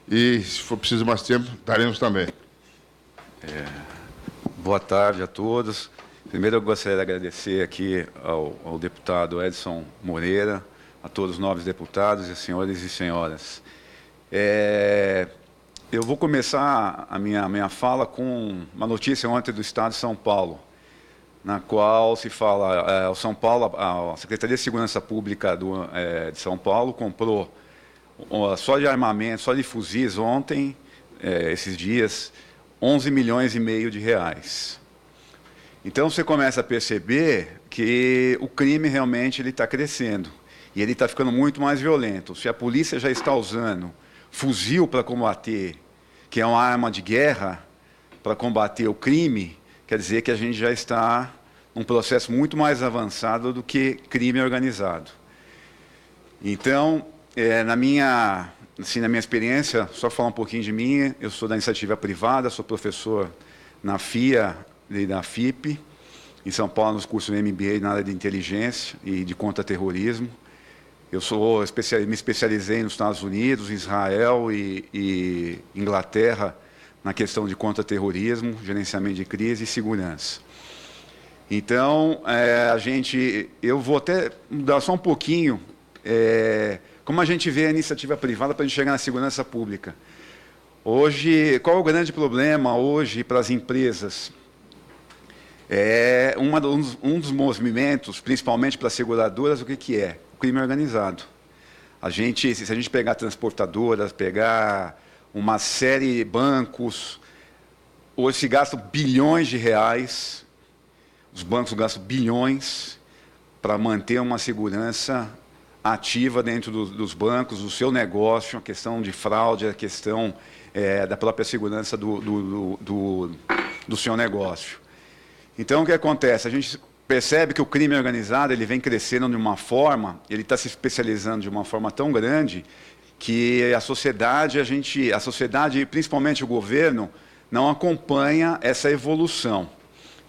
e, se for preciso mais tempo, daremos também. Boa tarde a todos. Primeiro, eu gostaria de agradecer aqui ao deputado Edson Moreira, a todos os novos deputados, senhores e senhoras. Eu vou começar a minha fala com uma notícia ontem do Estado de São Paulo, na qual se fala, São Paulo, a Secretaria de Segurança Pública de São Paulo comprou só de armamento, só de fuzis ontem, esses dias, 11 milhões e meio de reais. Então você começa a perceber que o crime realmente está crescendo e ele está ficando muito mais violento. Se a polícia já está usando fuzil para combater, que é uma arma de guerra, para combater o crime, quer dizer que a gente já está num processo muito mais avançado do que crime organizado. Então, na minha experiência, só falar um pouquinho de mim, eu sou da iniciativa privada, sou professor na FIA e da FIP, em São Paulo, nos cursos de MBA na área de inteligência e de contra-terrorismo. Eu me especializei nos Estados Unidos, Israel e Inglaterra na questão de contra-terrorismo, gerenciamento de crise e segurança. Então, eu vou até mudar só um pouquinho como a gente vê a iniciativa privada para a gente chegar na segurança pública. Hoje, qual é o grande problema hoje para as empresas? Um dos movimentos, principalmente para as seguradoras, o que é? O crime organizado. Se a gente pegar transportadoras, pegar uma série de bancos, hoje se gastam bilhões de reais, os bancos gastam bilhões para manter uma segurança ativa dentro dos bancos, do seu negócio, a questão de fraude, a questão da própria segurança do seu negócio. Então, o que acontece? A gente percebe que o crime organizado ele vem crescendo de uma forma, ele está se especializando de uma forma tão grande que a sociedade, principalmente o governo, não acompanha essa evolução.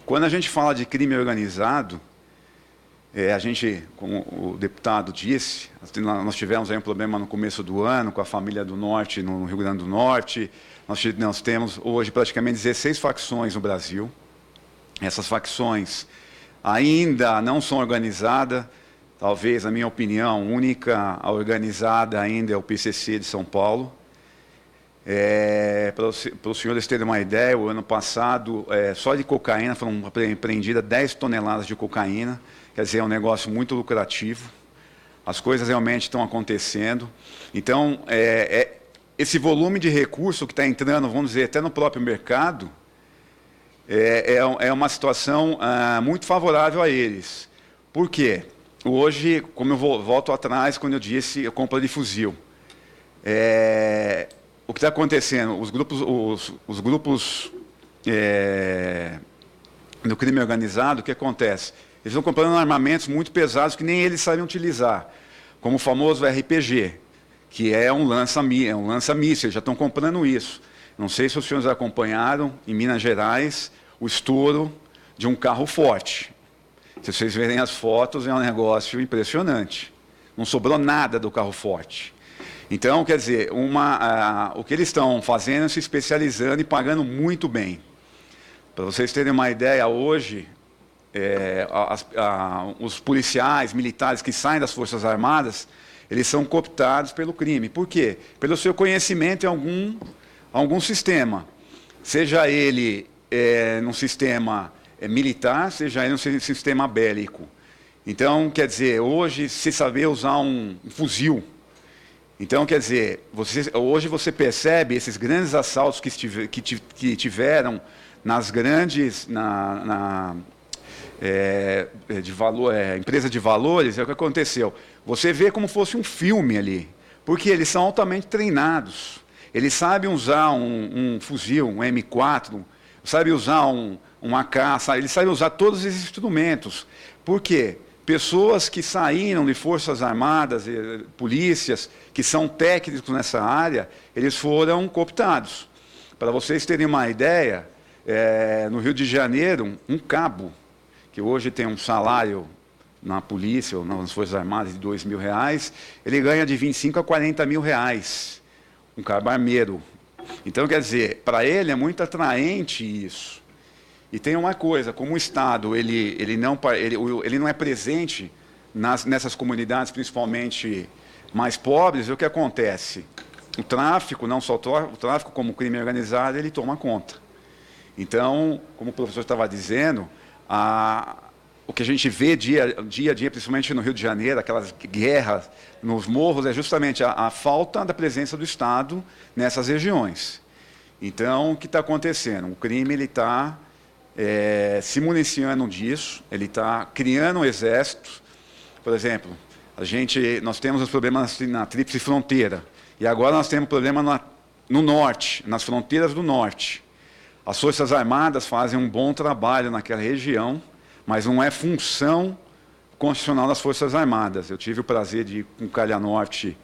Quando a gente fala de crime organizado, como o deputado disse, nós tivemos aí um problema no começo do ano com a família do Norte, no Rio Grande do Norte. Nós temos hoje praticamente 16 facções no Brasil. Essas facções ainda não são organizadas. Talvez, na minha opinião, a única organizada ainda é o PCC de São Paulo. Para os senhores terem uma ideia, o ano passado, só de cocaína, foram apreendidas 10 toneladas de cocaína. Quer dizer, é um negócio muito lucrativo. As coisas realmente estão acontecendo. Então, esse volume de recurso que está entrando, vamos dizer, até no próprio mercado, é uma situação muito favorável a eles. Por quê? Hoje, como eu volto atrás, quando eu disse a compra de fuzil, o que está acontecendo? Os grupos do crime organizado, o que acontece? Eles estão comprando armamentos muito pesados que nem eles sabem utilizar, como o famoso RPG, que é um lança-míssil, eles já estão comprando isso. Não sei se os senhores acompanharam, em Minas Gerais, o estouro de um carro forte. Se vocês verem as fotos, é um negócio impressionante. Não sobrou nada do carro forte. Então, quer dizer, o que eles estão fazendo é se especializando e pagando muito bem. Para vocês terem uma ideia, hoje, os policiais, militares que saem das Forças Armadas, eles são cooptados pelo crime. Por quê? Pelo seu conhecimento em algum sistema. Seja ele num sistema militar, seja ele num sistema bélico. Então, quer dizer, hoje, se saber usar um fuzil. Então, quer dizer, hoje você percebe esses grandes assaltos que tiveram nas grandes... empresa de valores, é o que aconteceu. Você vê como fosse um filme ali, porque eles são altamente treinados. Eles sabem usar um fuzil, um M4, sabem usar um AK, eles sabem usar todos esses instrumentos. Por quê? Pessoas que saíram de Forças Armadas, polícias, que são técnicos nessa área, eles foram cooptados. Para vocês terem uma ideia, no Rio de Janeiro, um cabo, que hoje tem um salário na polícia ou nas Forças Armadas de R$2.000, ele ganha de 25 a 40 mil reais. um cabarmeiro. Então, quer dizer, para ele é muito atraente isso. E tem uma coisa, como o Estado ele não é presente nessas comunidades, principalmente mais pobres, o que acontece? O tráfico, não só o tráfico, como o crime organizado, ele toma conta. Então, como o professor estava dizendo, o que a gente vê dia a dia, principalmente no Rio de Janeiro, aquelas guerras nos morros, é justamente a falta da presença do Estado nessas regiões. Então, o que está acontecendo? O crime está se municiando disso, ele está criando um exército. Por exemplo, nós temos os problemas na tríplice fronteira, e agora nós temos problema no norte, nas fronteiras do norte. As Forças Armadas fazem um bom trabalho naquela região, mas não é função constitucional das Forças Armadas. Eu tive o prazer de ir com o Calha Norte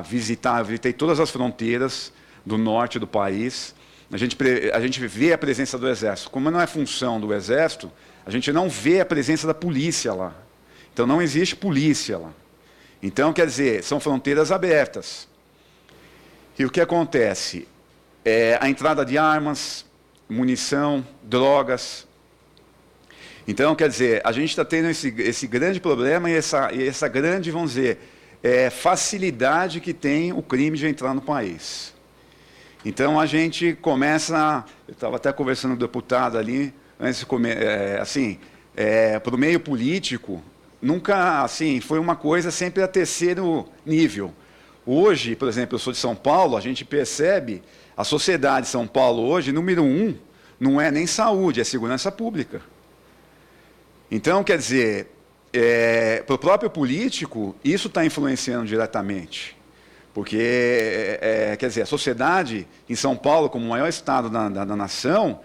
visitei todas as fronteiras do norte do país. A gente vê a presença do Exército. Como não é função do Exército, a gente não vê a presença da polícia lá. Então, não existe polícia lá. Então, quer dizer, são fronteiras abertas. E o que acontece? A entrada de armas, munição, drogas. Então, quer dizer, a gente está tendo esse grande problema e essa grande, vamos dizer, facilidade que tem o crime de entrar no país. Então, a gente começa... Eu estava até conversando com o deputado ali, antes de para o meio político, nunca, assim, foi uma coisa sempre a terceiro nível. Hoje, por exemplo, eu sou de São Paulo, a gente percebe, a sociedade de São Paulo hoje, número 1, não é nem saúde, é segurança pública. Então, quer dizer, para o próprio político, isso está influenciando diretamente. Porque, quer dizer, a sociedade em São Paulo, como o maior estado da nação,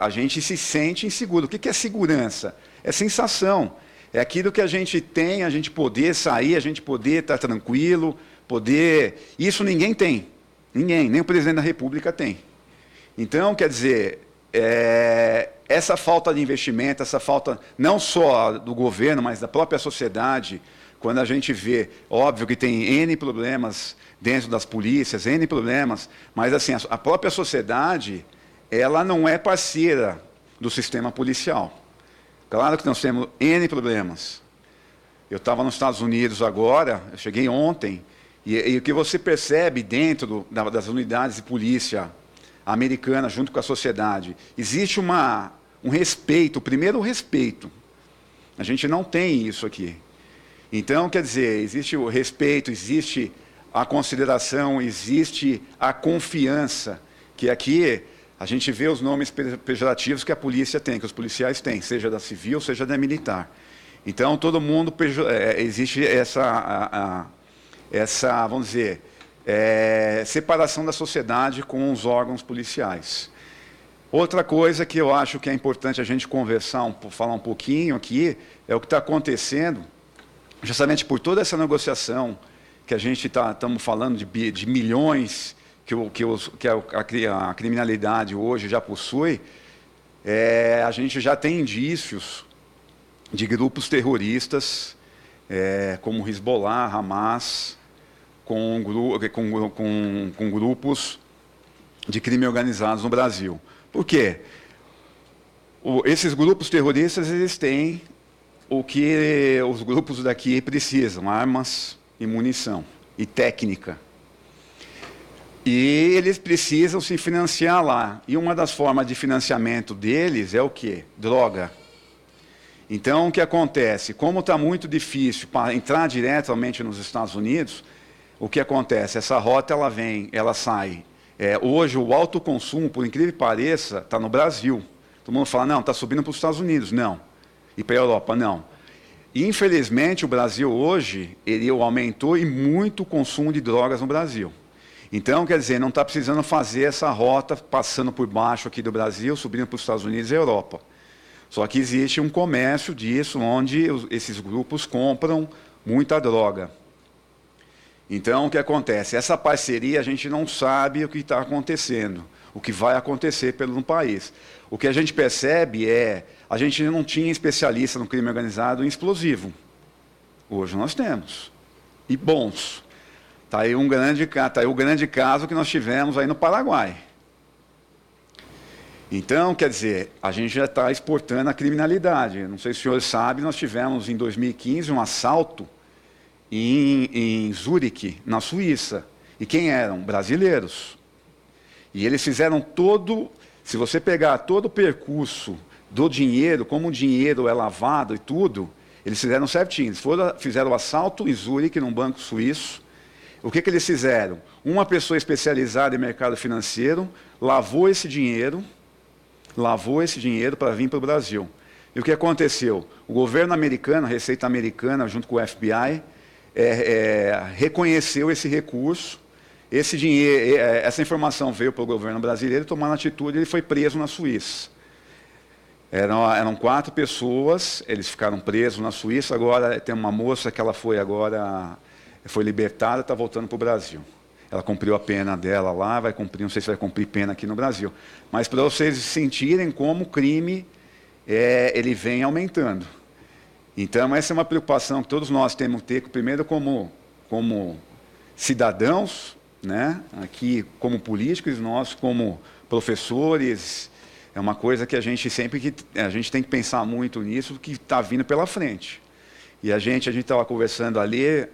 a gente se sente inseguro. O que é segurança? É sensação. É aquilo que a gente tem, a gente poder sair, a gente poder estar tranquilo, poder... Isso ninguém tem. Ninguém, nem o presidente da República tem. Então, quer dizer, essa falta de investimento, essa falta não só do governo, mas da própria sociedade, quando a gente vê, óbvio que tem N problemas dentro das polícias, N problemas, mas assim, a própria sociedade, ela não é parceira do sistema policial. Claro que nós temos N problemas. Eu estava nos Estados Unidos agora, eu cheguei ontem, e o que você percebe dentro das unidades de polícia americana, junto com a sociedade, existe um respeito, primeiro o respeito. A gente não tem isso aqui. Então, quer dizer, existe o respeito, existe a consideração, existe a confiança, que aqui a gente vê os nomes pejorativos que a polícia tem, que os policiais têm, seja da civil, seja da militar. Então, todo mundo, existe essa vamos dizer, separação da sociedade com os órgãos policiais. Outra coisa que eu acho que é importante a gente falar um pouquinho aqui, é o que está acontecendo, justamente por toda essa negociação que a gente estamos falando de milhões que a criminalidade hoje já possui, a gente já tem indícios de grupos terroristas, como Hezbollah, Hamas, com grupos de crime organizados no Brasil. Por quê? Esses grupos terroristas, eles têm o que os grupos daqui precisam, armas e munição, e técnica. E eles precisam se financiar lá. E uma das formas de financiamento deles é o quê? Droga. Então, o que acontece? Como está muito difícil para entrar diretamente nos Estados Unidos, o que acontece? Essa rota, ela sai. Hoje, o alto consumo, por incrível que pareça, está no Brasil. Todo mundo fala, não, está subindo para os Estados Unidos. Não. E para a Europa, não. E, infelizmente, o Brasil hoje, ele aumentou e muito o consumo de drogas no Brasil. Então, quer dizer, não está precisando fazer essa rota passando por baixo aqui do Brasil, subindo para os Estados Unidos e Europa. Só que existe um comércio disso, onde esses grupos compram muita droga. Então, o que acontece? Essa parceria, a gente não sabe o que está acontecendo, o que vai acontecer pelo país. O que a gente percebe a gente não tinha especialista no crime organizado em explosivo. Hoje nós temos. E bons. Está aí o grande caso que nós tivemos aí no Paraguai. Então, quer dizer, a gente já está exportando a criminalidade. Não sei se os senhores sabem, nós tivemos em 2015 um assalto em Zurique, na Suíça. E quem eram? Brasileiros. E eles fizeram todo, se você pegar todo o percurso do dinheiro, como o dinheiro é lavado e tudo, eles fizeram certinho. Eles fizeram o assalto em Zurique, num banco suíço. O que eles fizeram? Uma pessoa especializada em mercado financeiro lavou esse dinheiro para vir para o Brasil. E o que aconteceu? O governo americano, a Receita Americana, junto com o FBI, reconheceu esse recurso. Esse dinheiro, essa informação veio para o governo brasileiro, tomando atitude, ele foi preso na Suíça. Eram 4 pessoas, eles ficaram presos na Suíça. Agora tem uma moça que ela foi libertada, está voltando para o Brasil. Ela cumpriu a pena dela lá, vai cumprir, não sei se vai cumprir pena aqui no Brasil. Mas para vocês sentirem como o crime ele vem aumentando. Então, essa é uma preocupação que todos nós temos que ter, primeiro como cidadãos, né? Aqui como políticos, nós como professores, é uma coisa que a gente tem que pensar muito nisso, que está vindo pela frente. E a gente estava conversando ali,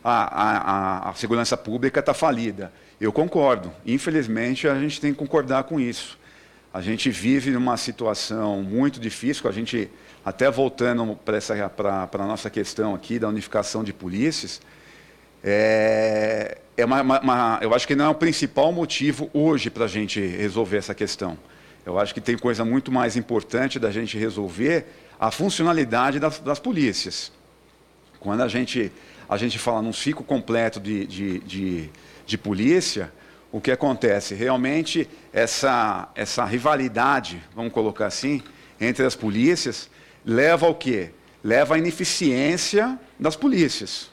a segurança pública está falida. Eu concordo. Infelizmente, a gente tem que concordar com isso. A gente vive numa situação muito difícil, a gente, até voltando para a nossa questão aqui da unificação de polícias, eu acho que não é o principal motivo hoje para a gente resolver essa questão. Eu acho que tem coisa muito mais importante da gente resolver a funcionalidade das polícias. Quando a gente fala num ciclo completo de polícia, o que acontece? Realmente, essa rivalidade, vamos colocar assim, entre as polícias, leva ao quê? Leva à ineficiência das polícias.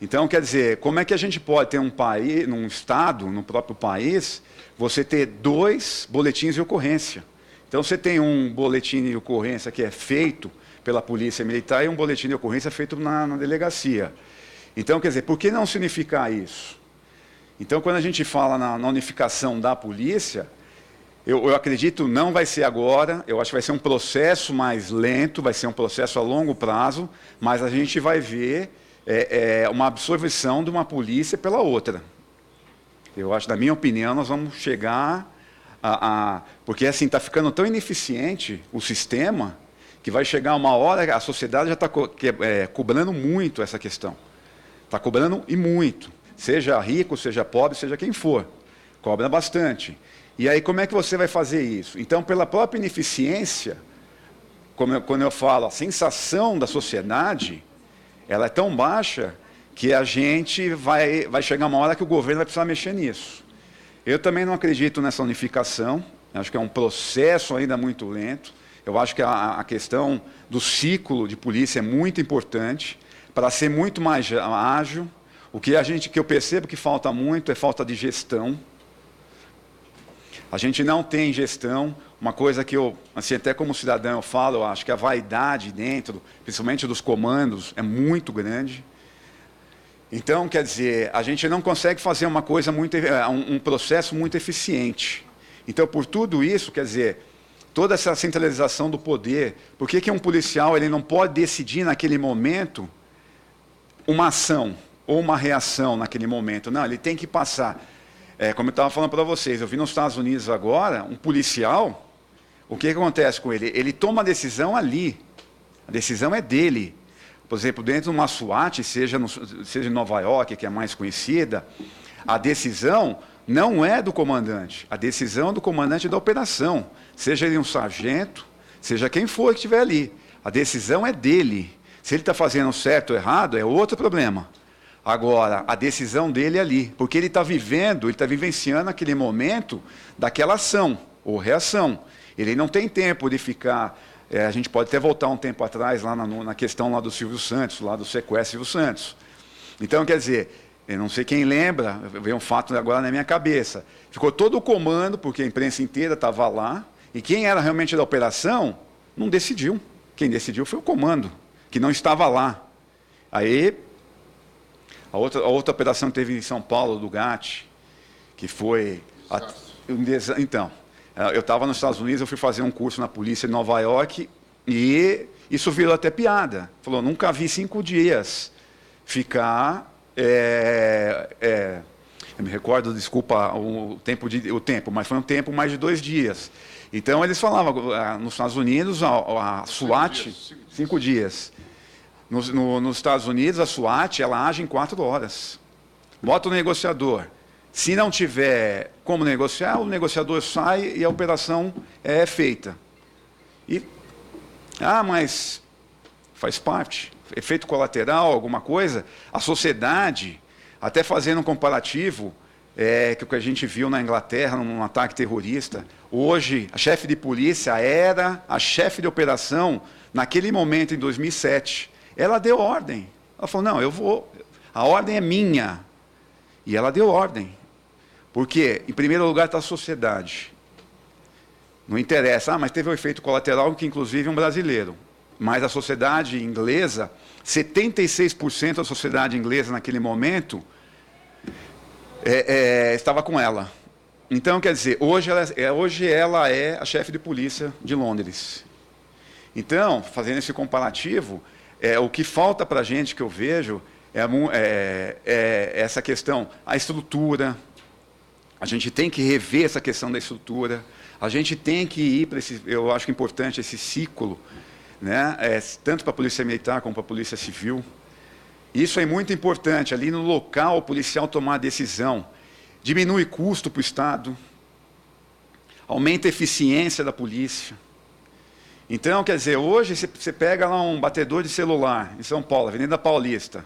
Então, quer dizer, como é que a gente pode ter um país, num estado, no próprio país, você ter 2 boletins de ocorrência? Então, você tem um boletim de ocorrência que é feito pela Polícia Militar e um boletim de ocorrência feito na delegacia. Então, quer dizer, por que não se unificar isso? Então, quando a gente fala na unificação da polícia, eu acredito não vai ser agora, eu acho que vai ser um processo mais lento, vai ser um processo a longo prazo, mas a gente vai ver uma absorção de uma polícia pela outra. Eu acho, na minha opinião, nós vamos chegar porque assim, está ficando tão ineficiente o sistema, que vai chegar uma hora, a sociedade já está cobrando muito essa questão. Está cobrando e muito. Seja rico, seja pobre, seja quem for. Cobra bastante. E aí, como é que você vai fazer isso? Então, pela própria ineficiência, quando eu falo, a sensação da sociedade, ela é tão baixa que a gente vai chegar uma hora que o governo vai precisar mexer nisso. Eu também não acredito nessa unificação. Acho que é um processo ainda muito lento. Eu acho que a questão do ciclo de polícia é muito importante para ser muito mais ágil. O que eu percebo que falta muito é falta de gestão. A gente não tem gestão. Uma coisa que eu, assim, até como cidadão eu falo, eu acho que a vaidade dentro, principalmente dos comandos, é muito grande. Então, quer dizer, a gente não consegue fazer uma coisa um processo muito eficiente. Então, por tudo isso, quer dizer, toda essa centralização do poder, por que um policial ele não pode decidir naquele momento uma ação ou uma reação naquele momento? Não, ele tem que passar. Como eu estava falando para vocês, eu vi nos Estados Unidos agora, um policial, o que acontece com ele? Ele toma a decisão ali, a decisão é dele. Por exemplo, dentro de uma SWAT, seja em Nova York, que é mais conhecida, a decisão não é do comandante, a decisão é do comandante da operação, seja ele um sargento, seja quem for que estiver ali, a decisão é dele. Se ele está fazendo certo ou errado, é outro problema. Agora, a decisão dele é ali, porque ele está vivenciando aquele momento daquela ação ou reação. Ele não tem tempo de ficar... a gente pode até voltar um tempo atrás, lá na questão lá do Silvio Santos, lá do sequestro Silvio Santos. Então, quer dizer, eu não sei quem lembra, veio um fato agora na minha cabeça. Ficou todo o comando, porque a imprensa inteira estava lá, e quem era realmente da operação não decidiu. Quem decidiu foi o comando, que não estava lá. Aí A outra operação que teve em São Paulo, do GAT, que foi... Então, eu estava nos Estados Unidos, eu fui fazer um curso na polícia em Nova York e isso virou até piada. Falou, nunca vi 5 dias ficar... eu me recordo, desculpa o tempo, mas foi um tempo mais de 2 dias. Então, eles falavam, nos Estados Unidos, a SWAT... 5 dias. Nos Estados Unidos, a SWAT, ela age em 4 horas. Bota o negociador. Se não tiver como negociar, o negociador sai e a operação é feita. Mas faz parte. Efeito colateral, alguma coisa. A sociedade, até fazendo um comparativo, que o que a gente viu na Inglaterra, num ataque terrorista, hoje a chefe de polícia era a chefe de operação naquele momento, em 2007. Ela deu ordem. Ela falou, não, eu vou, a ordem é minha. E ela deu ordem. Porque, em primeiro lugar, está a sociedade. Não interessa, mas teve um efeito colateral, que inclusive um brasileiro. Mas a sociedade inglesa, 76% da sociedade inglesa naquele momento, estava com ela. Então, quer dizer, hoje ela é a chefe de polícia de Londres. Então, fazendo esse comparativo, o que falta para a gente, que eu vejo, é essa questão, a estrutura. A gente tem que rever essa questão da estrutura. A gente tem que ir para esse, eu acho que é importante esse ciclo, né? Tanto para a polícia militar como para a polícia civil. Isso é muito importante, ali no local o policial tomar a decisão. Diminui custo para o Estado, aumenta a eficiência da polícia. Então, quer dizer, hoje você pega lá um batedor de celular em São Paulo, Avenida Paulista,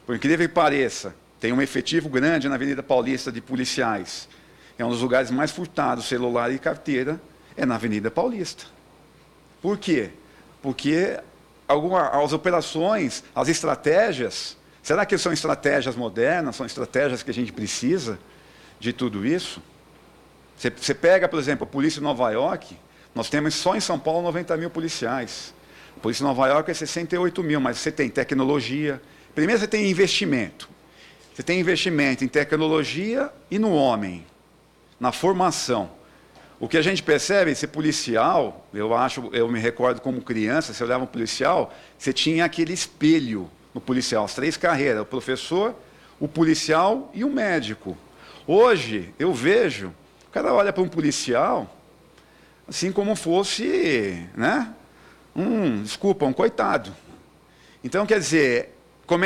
por incrível que pareça, tem um efetivo grande na Avenida Paulista de policiais. É um dos lugares mais furtados, celular e carteira, é na Avenida Paulista. Por quê? Porque as operações, as estratégias, será que são estratégias modernas, são estratégias que a gente precisa de tudo isso? Você pega, por exemplo, a polícia de Nova York, nós temos só em São Paulo 90 mil policiais. A polícia de Nova York é 68 mil, mas você tem tecnologia. Primeiro você tem investimento. Você tem investimento em tecnologia e no homem, na formação. O que a gente percebe, esse policial, eu me recordo como criança, você olhava um policial, você tinha aquele espelho no policial, as 3 carreiras, o professor, o policial e o médico. Hoje, eu vejo, o cara olha para um policial, assim como fosse, né, um coitado. Então, quer dizer,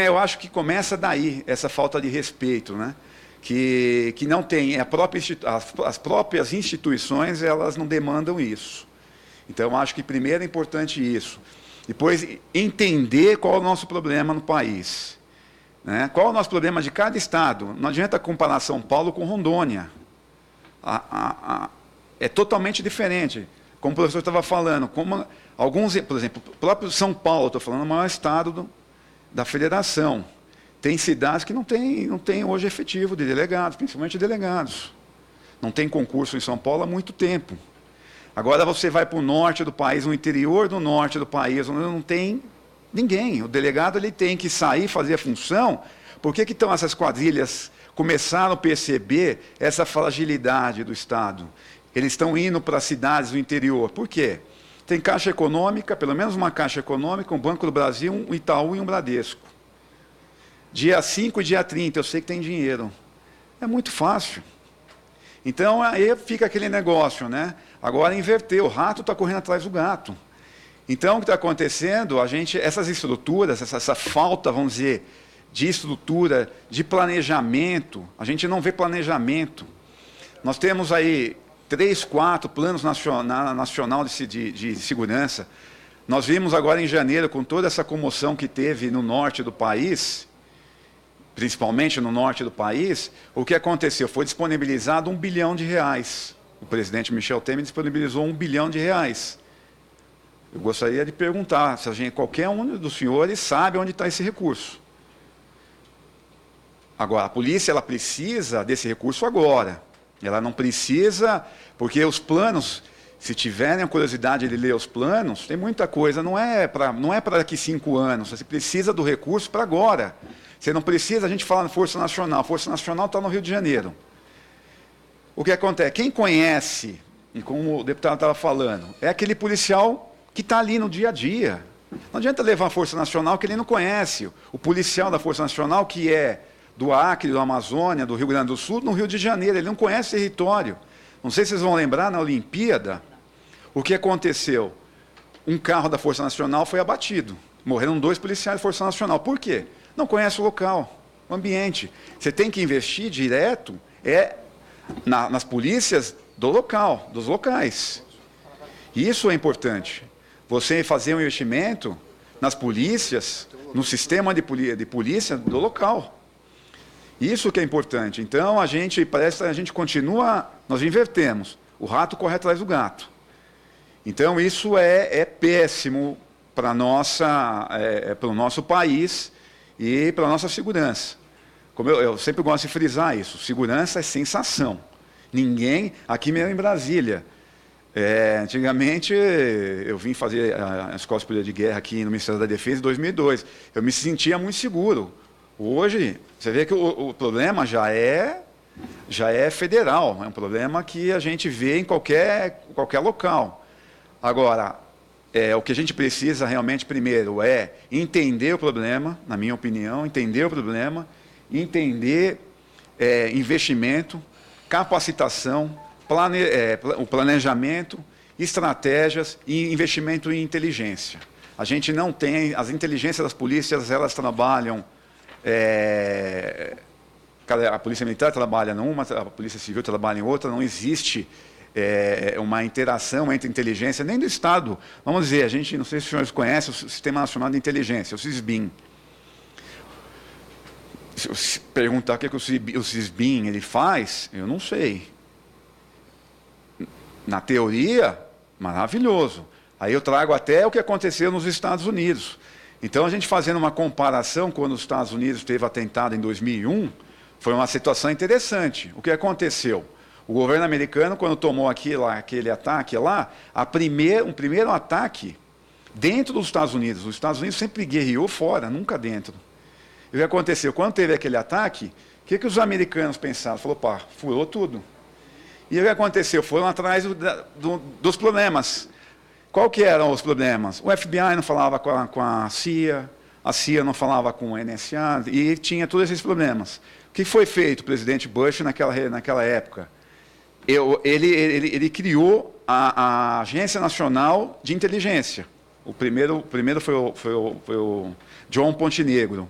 eu acho que começa daí, essa falta de respeito, né? Que não tem, as próprias instituições, elas não demandam isso. Então, eu acho que primeiro é importante isso. Depois, entender qual é o nosso problema no país. Né? Qual é o nosso problema de cada estado. Não adianta comparar São Paulo com Rondônia. É totalmente diferente. Como o professor estava falando, por exemplo, o próprio São Paulo, estou falando, é o maior estado da federação. Tem cidades que não tem hoje efetivo de delegados, principalmente delegados. Não tem concurso em São Paulo há muito tempo. Agora você vai para o norte do país, no interior do norte do país, onde não tem ninguém. O delegado ele tem que sair, fazer a função. Por que então essas quadrilhas começaram a perceber essa fragilidade do Estado? Eles estão indo para cidades do interior. Por quê? Tem Caixa Econômica, pelo menos uma Caixa Econômica, um Banco do Brasil, um Itaú e um Bradesco. Dia 5 e dia 30, eu sei que tem dinheiro. É muito fácil. Então, aí fica aquele negócio, né? Agora inverteu, o rato está correndo atrás do gato. Então, o que está acontecendo, essas estruturas, essa falta, vamos dizer, de estrutura, de planejamento, a gente não vê planejamento. Nós temos aí 3, 4 planos nacional de segurança. Nós vimos agora em janeiro, com toda essa comoção que teve no norte do país, principalmente no norte do país, o que aconteceu? Foi disponibilizado R$1 bilhão. O presidente Michel Temer disponibilizou R$1 bilhão. Eu gostaria de perguntar se qualquer um dos senhores sabe onde está esse recurso. Agora, a polícia ela precisa desse recurso agora. Ela não precisa, porque os planos, se tiverem a curiosidade de ler os planos, tem muita coisa, não é para daqui 5 anos, você precisa do recurso para agora. Você não precisa, a gente fala na Força Nacional. A Força Nacional está no Rio de Janeiro. O que acontece? Quem conhece, e como o deputado estava falando, é aquele policial que está ali no dia a dia. Não adianta levar a Força Nacional que ele não conhece. O policial da Força Nacional, que é do Acre, do Amazônia, do Rio Grande do Sul, no Rio de Janeiro, ele não conhece o território. Não sei se vocês vão lembrar, na Olimpíada, o que aconteceu? Um carro da Força Nacional foi abatido. Morreram 2 policiais da Força Nacional. Por quê? Não conhece o local, o ambiente. Você tem que investir direto nas polícias do local, dos locais. Isso é importante. Você fazer um investimento nas polícias, no sistema de polícia do local. Isso que é importante. Então, parece que a gente continua, nós invertemos. O rato corre atrás do gato. Então, isso é péssimo para o nosso país e para a nossa segurança. Como eu sempre gosto de frisar isso, segurança é sensação. Ninguém, aqui mesmo em Brasília, antigamente eu vim fazer a Escola Superior de Guerra aqui no Ministério da Defesa em 2002. Eu me sentia muito seguro. Hoje, você vê que o problema já é federal, é um problema que a gente vê em qualquer local. Agora, o que a gente precisa realmente, primeiro, é entender o problema, na minha opinião, entender o problema, entender investimento, capacitação, o planejamento, estratégias e investimento em inteligência. A gente não tem, as inteligências das polícias, elas trabalham, a Polícia Militar trabalha numa, a Polícia Civil trabalha em outra, não existe uma interação entre inteligência, nem do Estado. Vamos dizer, a gente, não sei se os senhores conhecem o Sistema Nacional de Inteligência, o SISBIN. Se perguntar o que o SISBIN ele faz, eu não sei. Na teoria, maravilhoso. Aí eu trago até o que aconteceu nos Estados Unidos. Então, a gente fazendo uma comparação, quando os Estados Unidos teve atentado em 2001, foi uma situação interessante. O que aconteceu? O governo americano, quando tomou aquele ataque lá, um primeiro ataque dentro dos Estados Unidos. Os Estados Unidos sempre guerreou fora, nunca dentro. E o que aconteceu? Quando teve aquele ataque, o que os americanos pensaram? Falou, pá, furou tudo. E o que aconteceu? Foram atrás dos problemas. Qual que eram os problemas? O FBI não falava com a CIA não falava com o NSA, e tinha todos esses problemas. O que foi feito, o presidente Bush, naquela época? Ele criou a Agência Nacional de Inteligência. O primeiro foi o John Pontenegro.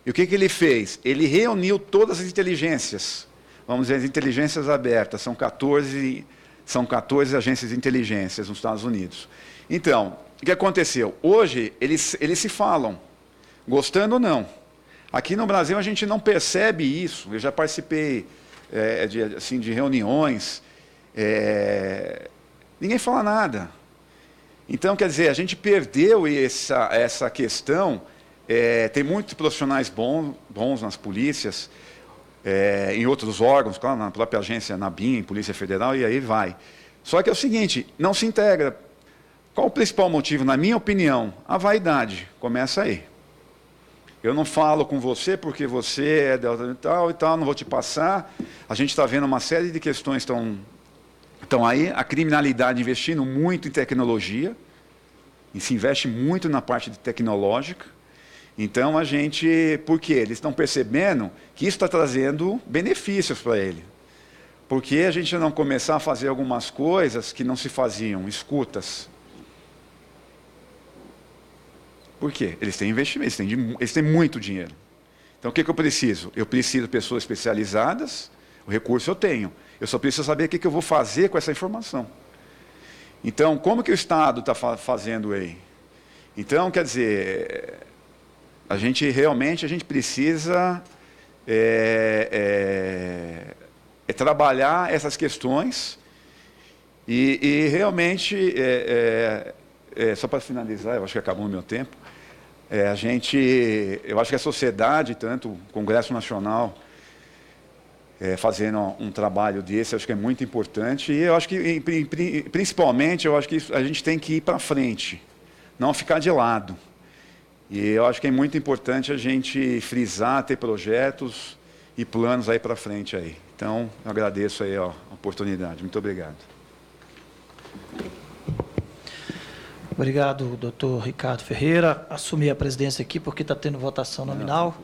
E o que ele fez? Ele reuniu todas as inteligências, vamos dizer, as inteligências abertas, são 14 agências de inteligência nos Estados Unidos. Então, o que aconteceu? Hoje, eles se falam, gostando ou não. Aqui no Brasil, a gente não percebe isso. Eu já participei de reuniões, ninguém fala nada. Então, quer dizer, a gente perdeu essa questão. Tem muitos profissionais bons nas polícias, em outros órgãos, claro, na própria agência, na BIM, Polícia Federal, e aí vai. Só que é o seguinte, não se integra. Qual o principal motivo? Na minha opinião, a vaidade. Começa aí. Eu não falo com você porque você é tal e tal, não vou te passar. A gente está vendo uma série de questões estão aí. A criminalidade investindo muito em tecnologia, e se investe muito na parte tecnológica. Então, por quê? Eles estão percebendo que isso está trazendo benefícios para ele. Por que a gente não começar a fazer algumas coisas que não se faziam, escutas? Por quê? Eles têm investimento, eles têm muito dinheiro. Então, o que eu preciso? Eu preciso de pessoas especializadas, o recurso eu tenho. Eu só preciso saber o que eu vou fazer com essa informação. Então, como que o Estado está fazendo aí? Então, quer dizer, a gente precisa trabalhar essas questões e realmente, só para finalizar, eu acho que acabou o meu tempo, eu acho que a sociedade, tanto o Congresso Nacional, fazendo um trabalho desse, acho que é muito importante, e eu acho que, principalmente, eu acho que a gente tem que ir para frente, não ficar de lado. E eu acho que é muito importante a gente frisar, ter projetos e planos aí para frente aí. Então, eu agradeço aí a oportunidade. Muito obrigado. Obrigado, doutor Ricardo Ferreira. Assumi a presidência aqui porque está tendo votação nominal.